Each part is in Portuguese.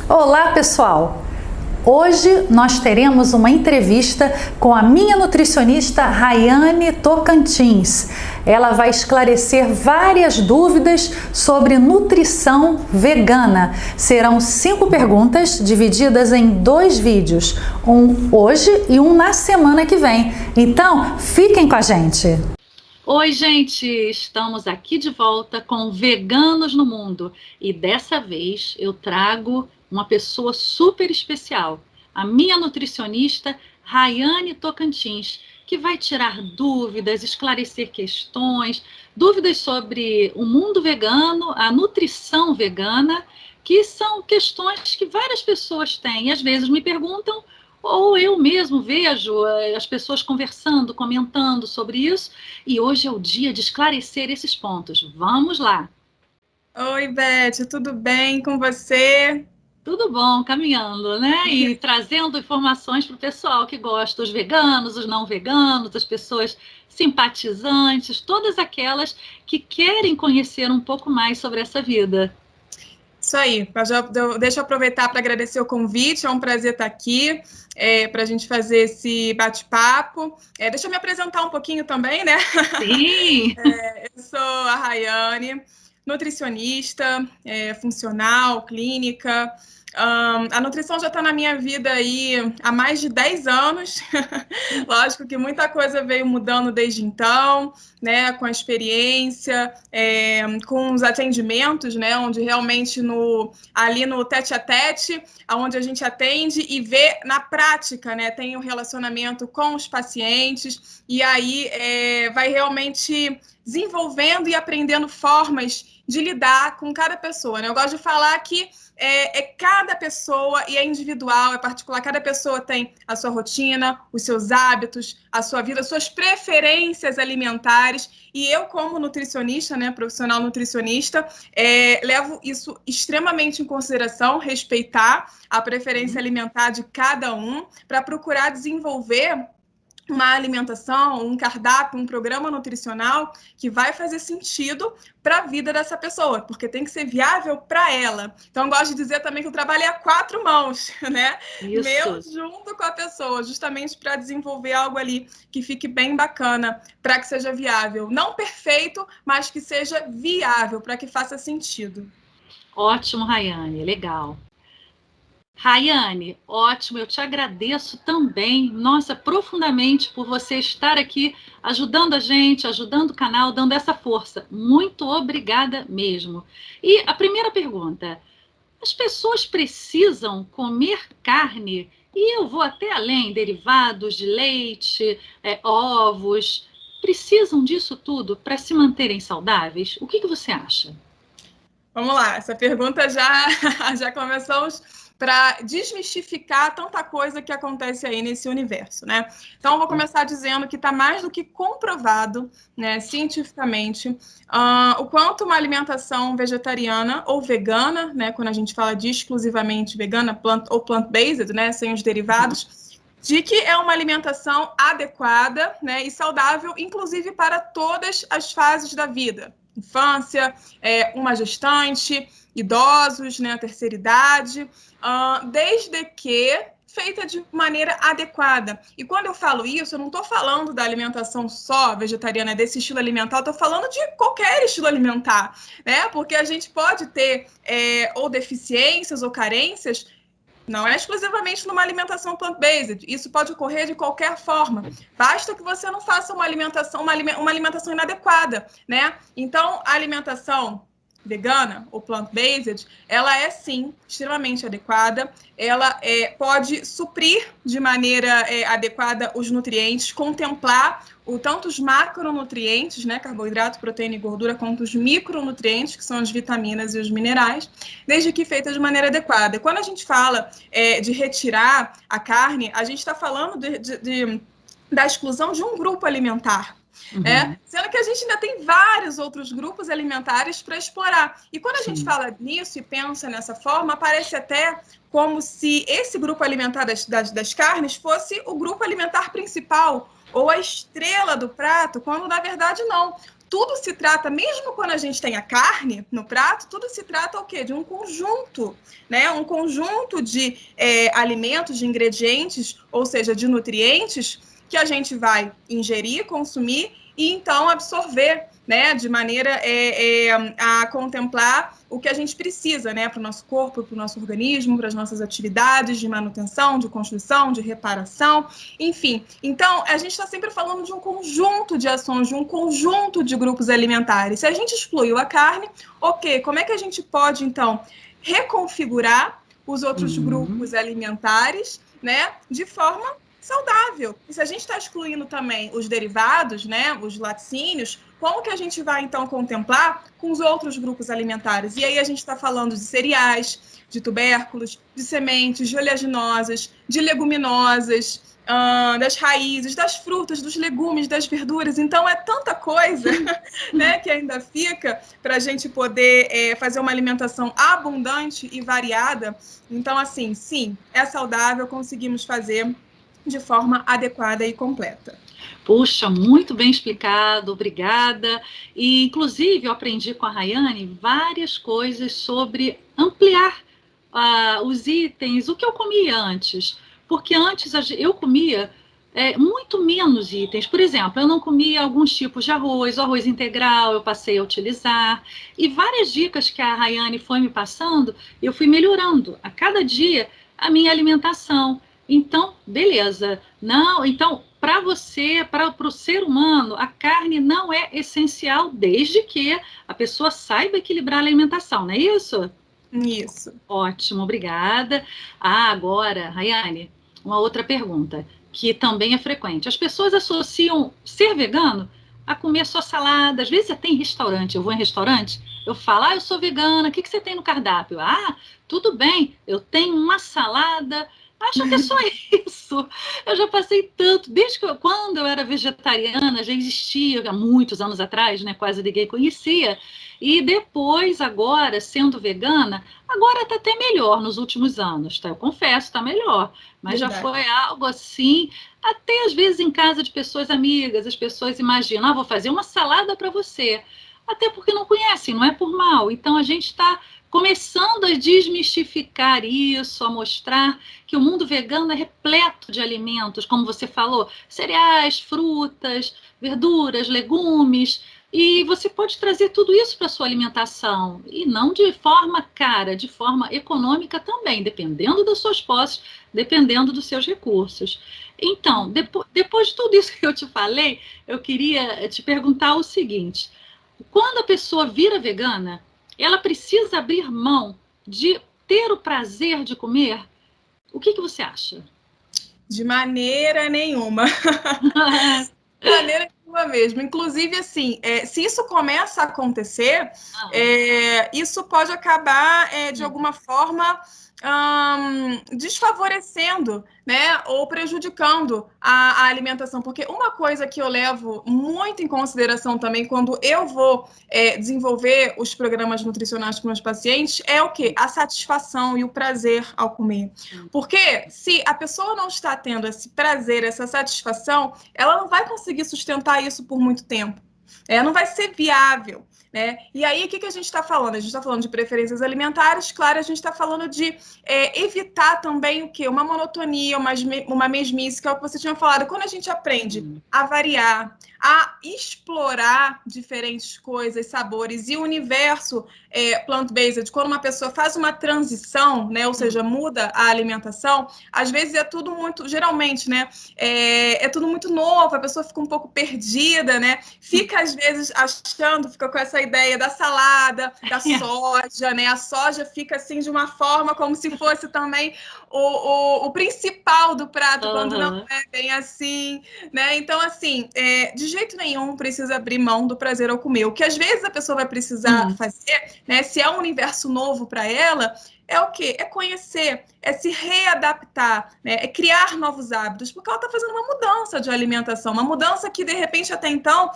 Olá, pessoal! Hoje nós teremos uma entrevista com a minha nutricionista Rayane Tocantins. Ela vai esclarecer várias dúvidas sobre nutrição vegana. Serão 5 perguntas divididas em 2 vídeos, um hoje e um na semana que vem. Então, fiquem com a gente! Oi, gente! Estamos aqui de volta com Veganos no Mundo e dessa vez eu trago uma pessoa super especial, a minha nutricionista Rayane Tocantins, que vai tirar dúvidas, esclarecer questões, dúvidas sobre o mundo vegano, a nutrição vegana, que são questões que várias pessoas têm e às vezes me perguntam, ou eu mesmo vejo as pessoas conversando, comentando sobre isso, e hoje é o dia de esclarecer esses pontos. Vamos lá! Oi, Beth, tudo bem com você? Tudo bom, caminhando, né? E trazendo informações para o pessoal que gosta, os veganos, os não veganos, as pessoas simpatizantes, todas aquelas que querem conhecer um pouco mais sobre essa vida. Isso aí, deixa eu aproveitar para agradecer o convite, é um prazer estar aqui, para a gente fazer esse bate-papo. Deixa eu me apresentar um pouquinho também, né? Sim! Eu sou a Rayane, nutricionista, funcional, clínica. A nutrição já está na minha vida aí há mais de 10 anos. Lógico que muita coisa veio mudando desde então, né, com a experiência, com os atendimentos, né, onde realmente ali no tete-a-tete, onde a gente atende e vê na prática, né, tem um relacionamento com os pacientes, e aí vai realmente desenvolvendo e aprendendo formas de lidar com cada pessoa, né? Eu gosto de falar que cada pessoa e é individual, é particular, cada pessoa tem a sua rotina, os seus hábitos, a sua vida, as suas preferências alimentares, e eu, como nutricionista, né, profissional nutricionista, levo isso extremamente em consideração, respeitar a preferência alimentar de cada um, para procurar desenvolver uma alimentação, um cardápio, um programa nutricional que vai fazer sentido para a vida dessa pessoa, porque tem que ser viável para ela. Então, eu gosto de dizer também que eu trabalho a 4 mãos, né? Isso. Meu junto com a pessoa, justamente para desenvolver algo ali que fique bem bacana, para que seja viável. Não perfeito, mas que seja viável, para que faça sentido. Ótimo, Rayane, legal. Rayane, ótimo, eu te agradeço também, nossa, profundamente por você estar aqui ajudando a gente, ajudando o canal, dando essa força. Muito obrigada mesmo. E a primeira pergunta, as pessoas precisam comer carne? E eu vou até além, derivados de leite, ovos, precisam disso tudo para se manterem saudáveis? O que você acha? Vamos lá, essa pergunta já começamos para desmistificar tanta coisa que acontece aí nesse universo, né? Então, eu vou começar dizendo que está mais do que comprovado, né, cientificamente, o quanto uma alimentação vegetariana ou vegana, né, quando a gente fala de exclusivamente vegana ou plant-based, né, sem os derivados, de que é uma alimentação adequada, né, e saudável, inclusive para todas as fases da vida. Infância, uma gestante, idosos, né, a terceira idade, desde que feita de maneira adequada. E quando eu falo isso, eu não estou falando da alimentação só vegetariana, desse estilo alimentar, eu estou falando de qualquer estilo alimentar, né? Porque a gente pode ter ou deficiências ou carências, não é exclusivamente numa alimentação plant-based. Isso pode ocorrer de qualquer forma. Basta que você não faça uma alimentação inadequada, né? Então, a alimentação vegana ou plant-based, ela é sim extremamente adequada, ela pode suprir de maneira adequada os nutrientes, contemplar tanto os macronutrientes, né, carboidrato, proteína e gordura, quanto os micronutrientes, que são as vitaminas e os minerais, desde que feita de maneira adequada. Quando a gente fala de retirar a carne, a gente está falando da exclusão de um grupo alimentar. Sendo que a gente ainda tem vários outros grupos alimentares para explorar. E quando a gente fala nisso e pensa nessa forma, parece até como se esse grupo alimentar das carnes fosse o grupo alimentar principal, ou a estrela do prato, quando na verdade não. Tudo se trata, mesmo quando a gente tem a carne no prato, tudo se trata o quê? De um conjunto, né? Um conjunto de alimentos, de ingredientes, ou seja, de nutrientes, que a gente vai ingerir, consumir e então absorver, né? De maneira a contemplar o que a gente precisa, né? Para o nosso corpo, para o nosso organismo, para as nossas atividades de manutenção, de construção, de reparação, enfim. Então, a gente está sempre falando de um conjunto de ações, de um conjunto de grupos alimentares. Se a gente excluiu a carne, ok, como é que a gente pode, então, reconfigurar os outros grupos alimentares, né? De forma saudável. E se a gente está excluindo também os derivados, né, os laticínios, como que a gente vai, então, contemplar com os outros grupos alimentares? E aí a gente está falando de cereais, de tubérculos, de sementes, de oleaginosas, de leguminosas, das raízes, das frutas, dos legumes, das verduras. Então, é tanta coisa, né, que ainda fica para a gente poder fazer uma alimentação abundante e variada. Então, assim, sim, é saudável, conseguimos fazer de forma adequada e completa. Puxa, muito bem explicado, obrigada. E, inclusive, eu aprendi com a Rayane várias coisas sobre ampliar os itens, o que eu comia antes. Porque antes eu comia muito menos itens. Por exemplo, eu não comia alguns tipos de arroz, o arroz integral eu passei a utilizar. E várias dicas que a Rayane foi me passando, eu fui melhorando a cada dia a minha alimentação. Então, beleza. Não, então, para você, para o ser humano, a carne não é essencial desde que a pessoa saiba equilibrar a alimentação, não é isso? Isso. Ótimo, obrigada. Agora, Rayane, uma outra pergunta, que também é frequente. As pessoas associam ser vegano a comer só salada. Às vezes até em restaurante. Eu vou em restaurante, eu falo, eu sou vegana, o que você tem no cardápio? Tudo bem, eu tenho uma salada. Acho que é só isso. Eu já passei tanto, desde quando eu era vegetariana, já existia, há muitos anos atrás, né? Quase ninguém conhecia. E depois, agora, sendo vegana, agora está até melhor nos últimos anos, tá? Eu confesso, está melhor. Mas verdade. Já foi algo assim, até às vezes em casa de pessoas amigas, as pessoas imaginam, vou fazer uma salada para você. Até porque não conhecem, não é por mal. Então, a gente está começando a desmistificar isso, a mostrar que o mundo vegano é repleto de alimentos, como você falou, cereais, frutas, verduras, legumes, e você pode trazer tudo isso para a sua alimentação, e não de forma cara, de forma econômica também, dependendo das suas posses, dependendo dos seus recursos. Então, depois de tudo isso que eu te falei, eu queria te perguntar o seguinte: quando a pessoa vira vegana, ela precisa abrir mão de ter o prazer de comer? O que você acha? De maneira nenhuma. De maneira nenhuma mesmo. Inclusive, assim, se isso começa a acontecer, isso pode acabar, de alguma forma, desfavorecendo, né, ou prejudicando a alimentação, porque uma coisa que eu levo muito em consideração também quando eu vou desenvolver os programas nutricionais com meus pacientes é o quê? A satisfação e o prazer ao comer. Porque se a pessoa não está tendo esse prazer, essa satisfação, ela não vai conseguir sustentar isso por muito tempo. Não vai ser viável. Né? E aí, o que a gente está falando? A gente está falando de preferências alimentares, claro, a gente está falando de evitar também o quê? Uma monotonia, uma mesmice, que é o que você tinha falado. Quando a gente aprende a variar, a explorar diferentes coisas, sabores e o universo plant-based, quando uma pessoa faz uma transição, né? Ou seja, muda a alimentação, às vezes é tudo muito, geralmente, né? É tudo muito novo, a pessoa fica um pouco perdida, né? Fica, às vezes, achando, fica com essa ideia da salada, da soja, né? A soja fica assim de uma forma como se fosse também o principal do prato, quando não é bem assim, né? Então, assim, de jeito nenhum precisa abrir mão do prazer ao comer. O que às vezes a pessoa vai precisar fazer, né? Se é um universo novo para ela, é o quê? É conhecer, é se readaptar, né? É criar novos hábitos, porque ela está fazendo uma mudança de alimentação, uma mudança que, de repente, até então,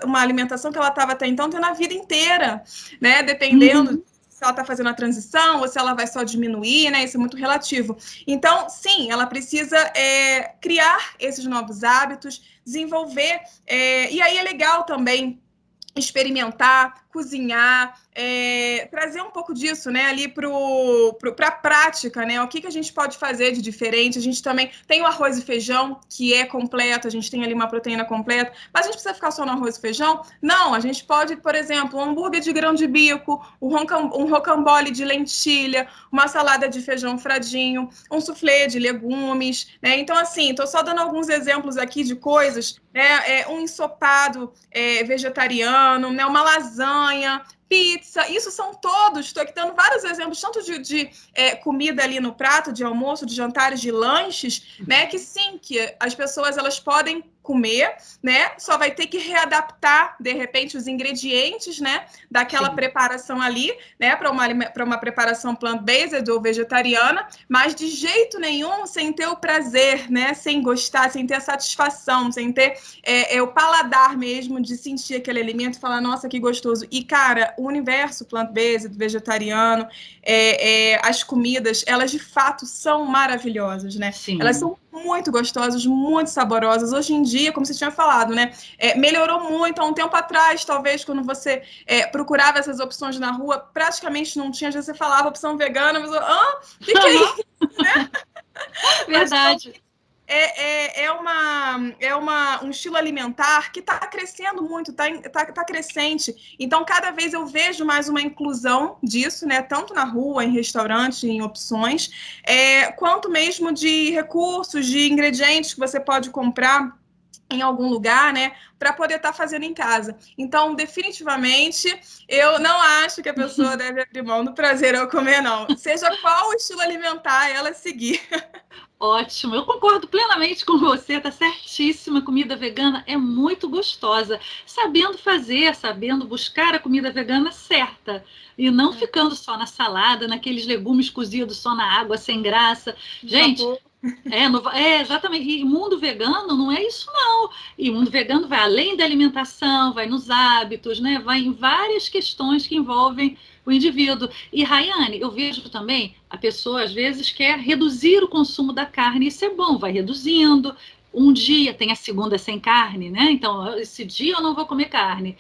uma alimentação que ela estava até então tendo a vida inteira, né? Dependendo se ela está fazendo a transição ou se ela vai só diminuir, né? Isso é muito relativo. Então, sim, ela precisa criar esses novos hábitos, desenvolver. E aí é legal também experimentar, cozinhar, trazer um pouco disso, né, ali para a prática, né, o que a gente pode fazer de diferente. A gente também tem o arroz e feijão, que é completo, a gente tem ali uma proteína completa, mas a gente precisa ficar só no arroz e feijão? Não, a gente pode, por exemplo, um hambúrguer de grão de bico, um rocambole de lentilha, uma salada de feijão fradinho, um soufflé de legumes, né, então assim, estou só dando alguns exemplos aqui de coisas, né, um ensopado vegetariano, né, uma lasanha, pizza, isso são todos, estou aqui dando vários exemplos, tanto de comida ali no prato, de almoço, de jantares, de lanches, né, que sim, que as pessoas elas podem comer, né, só vai ter que readaptar, de repente, os ingredientes, né, daquela preparação ali, né, para uma preparação plant-based ou vegetariana, mas de jeito nenhum sem ter o prazer, né, sem gostar, sem ter a satisfação, sem ter o paladar mesmo de sentir aquele alimento e falar, nossa, que gostoso. E, cara, o universo plant-based, vegetariano, as comidas, elas de fato são maravilhosas, né? Sim. Elas são muito gostosas, muito saborosas. Hoje em dia, como você tinha falado, né? Melhorou muito. Há um tempo atrás, talvez, quando você procurava essas opções na rua, praticamente não tinha. Já você falava opção vegana, mas o que é isso? Né? Verdade. Um estilo alimentar que está crescendo muito, tá crescente. Então, cada vez eu vejo mais uma inclusão disso, né? Tanto na rua, em restaurante, em opções, quanto mesmo de recursos, de ingredientes que você pode comprar em algum lugar, né, para poder estar fazendo em casa. Então, definitivamente, eu não acho que a pessoa deve abrir mão do prazer ao comer, não. Seja qual o estilo alimentar ela seguir. Ótimo, eu concordo plenamente com você, tá certíssima. Comida vegana é muito gostosa, sabendo fazer, sabendo buscar a comida vegana certa e não ficando só na salada, naqueles legumes cozidos só na água, sem graça. Gente, exatamente. E mundo vegano não é isso, não. E mundo vegano vai além da alimentação, vai nos hábitos, né? Vai em várias questões que envolvem o indivíduo. E, Rayane, eu vejo também, a pessoa às vezes quer reduzir o consumo da carne, isso é bom, vai reduzindo. Um dia tem a segunda sem carne, né? Então, esse dia eu não vou comer carne.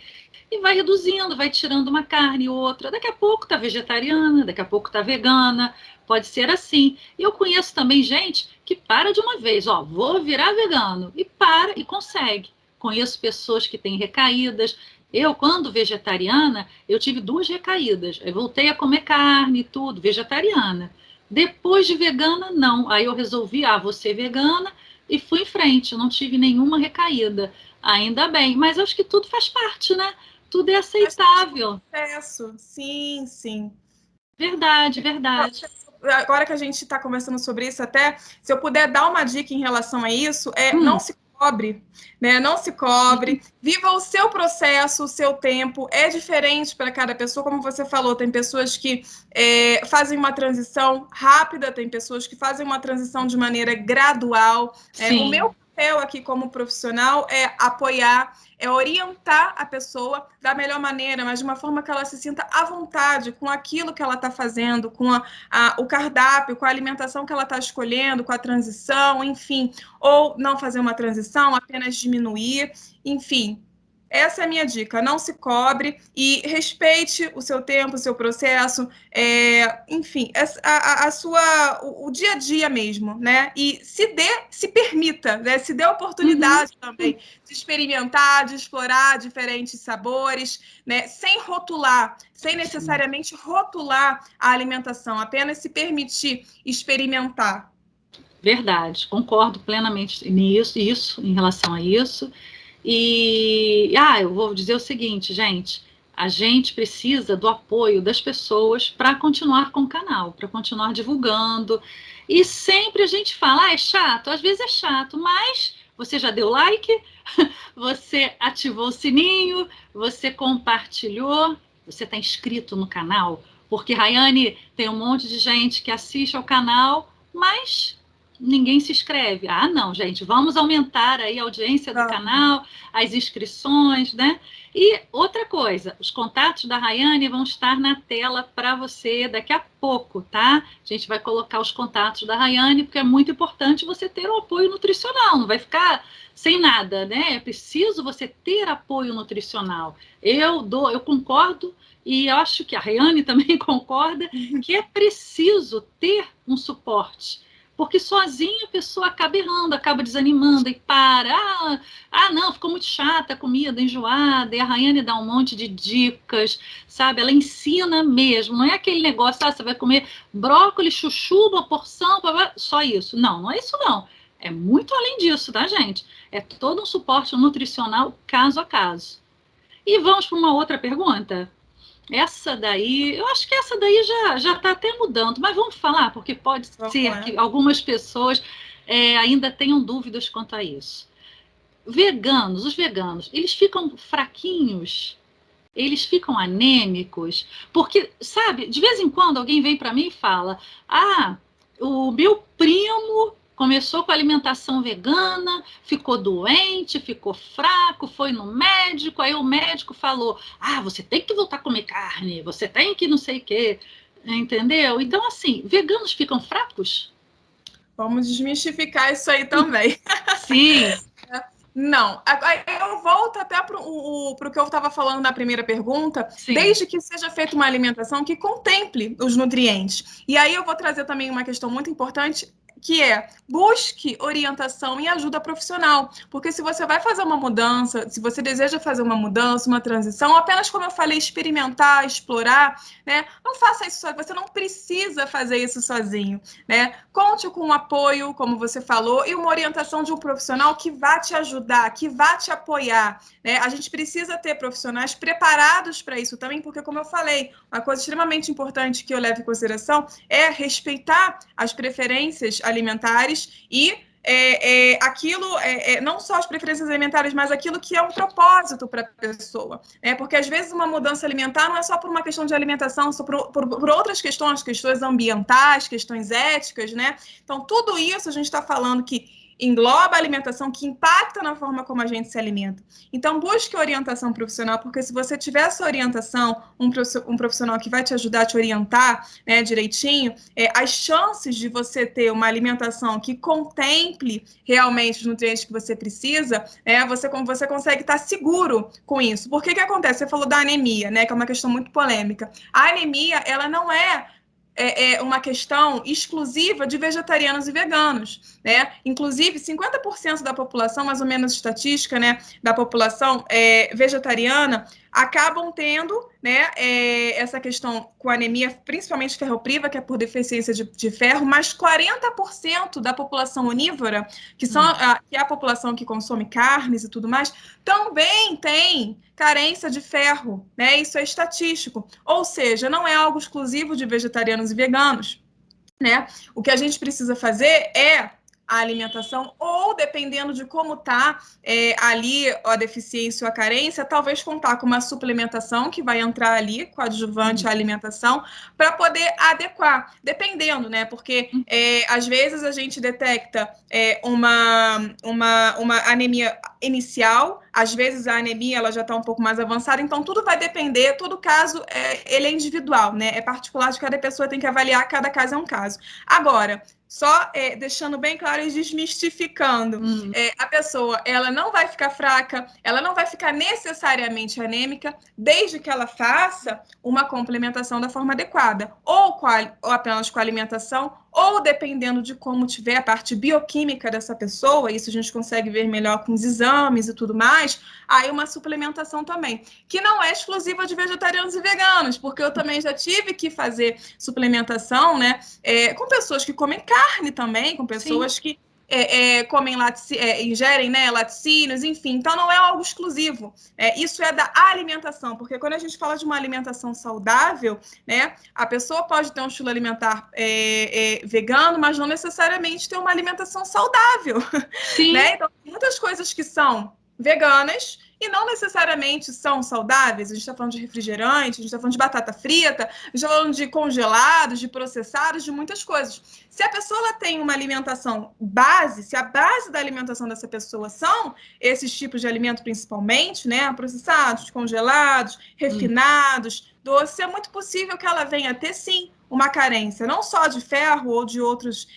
E vai reduzindo, vai tirando uma carne, outra. Daqui a pouco tá vegetariana, daqui a pouco tá vegana. Pode ser assim. E eu conheço também gente que para de uma vez, vou virar vegano. E para e consegue. Conheço pessoas que têm recaídas. Eu, quando vegetariana, eu tive 2 recaídas. Eu voltei a comer carne e tudo, vegetariana. Depois de vegana, não. Aí eu resolvi, vou ser vegana e fui em frente. Não tive nenhuma recaída. Ainda bem. Mas acho que tudo faz parte, né? Tudo é aceitável. Sim, sim. Verdade, verdade. Agora que a gente está conversando sobre isso, até se eu puder dar uma dica em relação a isso, não se cobre, né? Não se cobre, viva o seu processo, o seu tempo, é diferente para cada pessoa, como você falou, tem pessoas que fazem uma transição rápida, tem pessoas que fazem uma transição de maneira gradual. O meu papel aqui como profissional é apoiar, é orientar a pessoa da melhor maneira, mas de uma forma que ela se sinta à vontade com aquilo que ela está fazendo, com o cardápio, com a alimentação que ela está escolhendo, com a transição, enfim, ou não fazer uma transição, apenas diminuir, enfim. Essa é a minha dica, não se cobre e respeite o seu tempo, o seu processo, enfim, o dia a dia mesmo, né? E se permita, né? Se dê a oportunidade também de experimentar, de explorar diferentes sabores, né? Sem rotular, sem necessariamente rotular a alimentação, apenas se permitir experimentar. Verdade, concordo plenamente nisso, em relação a isso. E eu vou dizer o seguinte, gente, a gente precisa do apoio das pessoas para continuar com o canal, para continuar divulgando. E sempre a gente fala, é chato, às vezes é chato, mas você já deu like, você ativou o sininho, você compartilhou, você está inscrito no canal, porque, Rayane, tem um monte de gente que assiste ao canal, mas ninguém se inscreve. Não, gente, vamos aumentar aí a audiência do canal, as inscrições, né? E outra coisa, os contatos da Rayane vão estar na tela para você daqui a pouco, tá? A gente vai colocar os contatos da Rayane, porque é muito importante você ter o apoio nutricional, não vai ficar sem nada, né? É preciso você ter apoio nutricional. Eu concordo, e eu acho que a Rayane também concorda, que é preciso ter um suporte. Porque sozinha a pessoa acaba errando, acaba desanimando e para. Não, ficou muito chata a comida, enjoada. E a Rayane dá um monte de dicas, sabe? Ela ensina mesmo. Não é aquele negócio, você vai comer brócolis, chuchu, uma porção, só isso. Não, não é isso não. É muito além disso, tá, gente? É todo um suporte nutricional caso a caso. E vamos para uma outra pergunta? Essa daí, eu acho que essa daí já está até mudando, mas vamos falar, porque pode ser que algumas pessoas ainda tenham dúvidas quanto a isso. Os veganos, eles ficam fraquinhos? Eles ficam anêmicos? Porque, sabe, de vez em quando alguém vem para mim e fala, o meu primo começou com alimentação vegana, ficou doente, ficou fraco, foi no médico, aí o médico falou, você tem que voltar a comer carne, você tem que não sei o quê, entendeu? Então, assim, veganos ficam fracos? Vamos desmistificar isso aí também. Sim. Não, eu volto até para o que eu estava falando na primeira pergunta, Sim. Desde que seja feita uma alimentação que contemple os nutrientes. E aí eu vou trazer também uma questão muito importante, que é, busque orientação e ajuda profissional. Porque se você vai fazer uma mudança, se você deseja fazer uma mudança, uma transição, apenas como eu falei, experimentar, explorar, né? Não faça isso sozinho, você não precisa fazer isso sozinho, né? Conte com um apoio, como você falou, e uma orientação de um profissional que vá te ajudar, que vá te apoiar, né? A gente precisa ter profissionais preparados para isso também, porque, como eu falei, uma coisa extremamente importante que eu levo em consideração é respeitar as preferências alimentares e aquilo, não só as preferências alimentares, mas aquilo que é um propósito para a pessoa. Porque, às vezes, uma mudança alimentar não é só por uma questão de alimentação, só por outras questões ambientais, questões éticas, né? Então, tudo isso a gente está falando que engloba a alimentação, que impacta na forma como a gente se alimenta. Então, busque orientação profissional, porque se você tiver essa orientação, um profissional que vai te ajudar a te orientar, né, direitinho, as chances de você ter uma alimentação que contemple realmente os nutrientes que você precisa, você consegue estar seguro com isso. Por que acontece? Você falou da anemia, né, que é uma questão muito polêmica. A anemia, ela não é uma questão exclusiva de vegetarianos e veganos, né? Inclusive, 50% da população, mais ou menos estatística, né, da população vegetariana, acabam tendo, né, essa questão com anemia, principalmente ferropriva, que é por deficiência de ferro, mas 40% da população onívora, que é a população que consome carnes e tudo mais, também tem carência de ferro, né? Isso é estatístico. Ou seja, não é algo exclusivo de vegetarianos e veganos, né? O que a gente precisa fazer é a alimentação, ou dependendo de como está ali a deficiência ou a carência, talvez contar com uma suplementação que vai entrar ali, coadjuvante à alimentação, para poder adequar, dependendo, né? Porque às vezes a gente detecta uma anemia inicial, às vezes a anemia ela já está um pouco mais avançada, então tudo vai depender, todo caso ele é individual, né? É particular de cada pessoa, tem que avaliar, cada caso é um caso. Agora, só deixando bem claro e desmistificando, a pessoa ela não vai ficar fraca, ela não vai ficar necessariamente anêmica, desde que ela faça uma complementação da forma adequada, ou apenas com a alimentação, ou dependendo de como tiver a parte bioquímica dessa pessoa, isso a gente consegue ver melhor com os exames e tudo mais, aí uma suplementação também, que não é exclusiva de vegetarianos e veganos, porque eu também já tive que fazer suplementação, né, com pessoas que comem carne também, com pessoas Sim. que comem ingerem, né, laticínios, enfim, então não é algo exclusivo. Isso é da alimentação, porque quando a gente fala de uma alimentação saudável, né, a pessoa pode ter um estilo alimentar vegano, mas não necessariamente ter uma alimentação saudável. Sim. Né? Então, muitas coisas que são veganas e não necessariamente são saudáveis. A gente está falando de refrigerante, a gente está falando de batata frita, a gente está falando de congelados, de processados, de muitas coisas. Se a pessoa ela tem uma alimentação base, se a base da alimentação dessa pessoa são esses tipos de alimento principalmente, né, processados, congelados, refinados, doces, é muito possível que ela venha a ter, sim, uma carência, não só de ferro ou de outras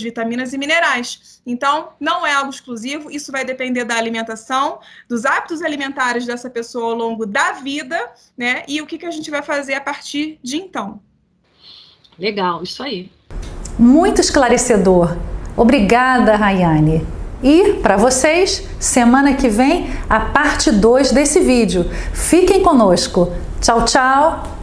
vitaminas e minerais. Então, não é algo exclusivo, isso vai depender da alimentação, dos hábitos alimentares dessa pessoa ao longo da vida, né? E o que a gente vai fazer a partir de então. Legal, isso aí. Muito esclarecedor. Obrigada, Rayane. E, para vocês, semana que vem, a parte 2 desse vídeo. Fiquem conosco. Tchau, tchau.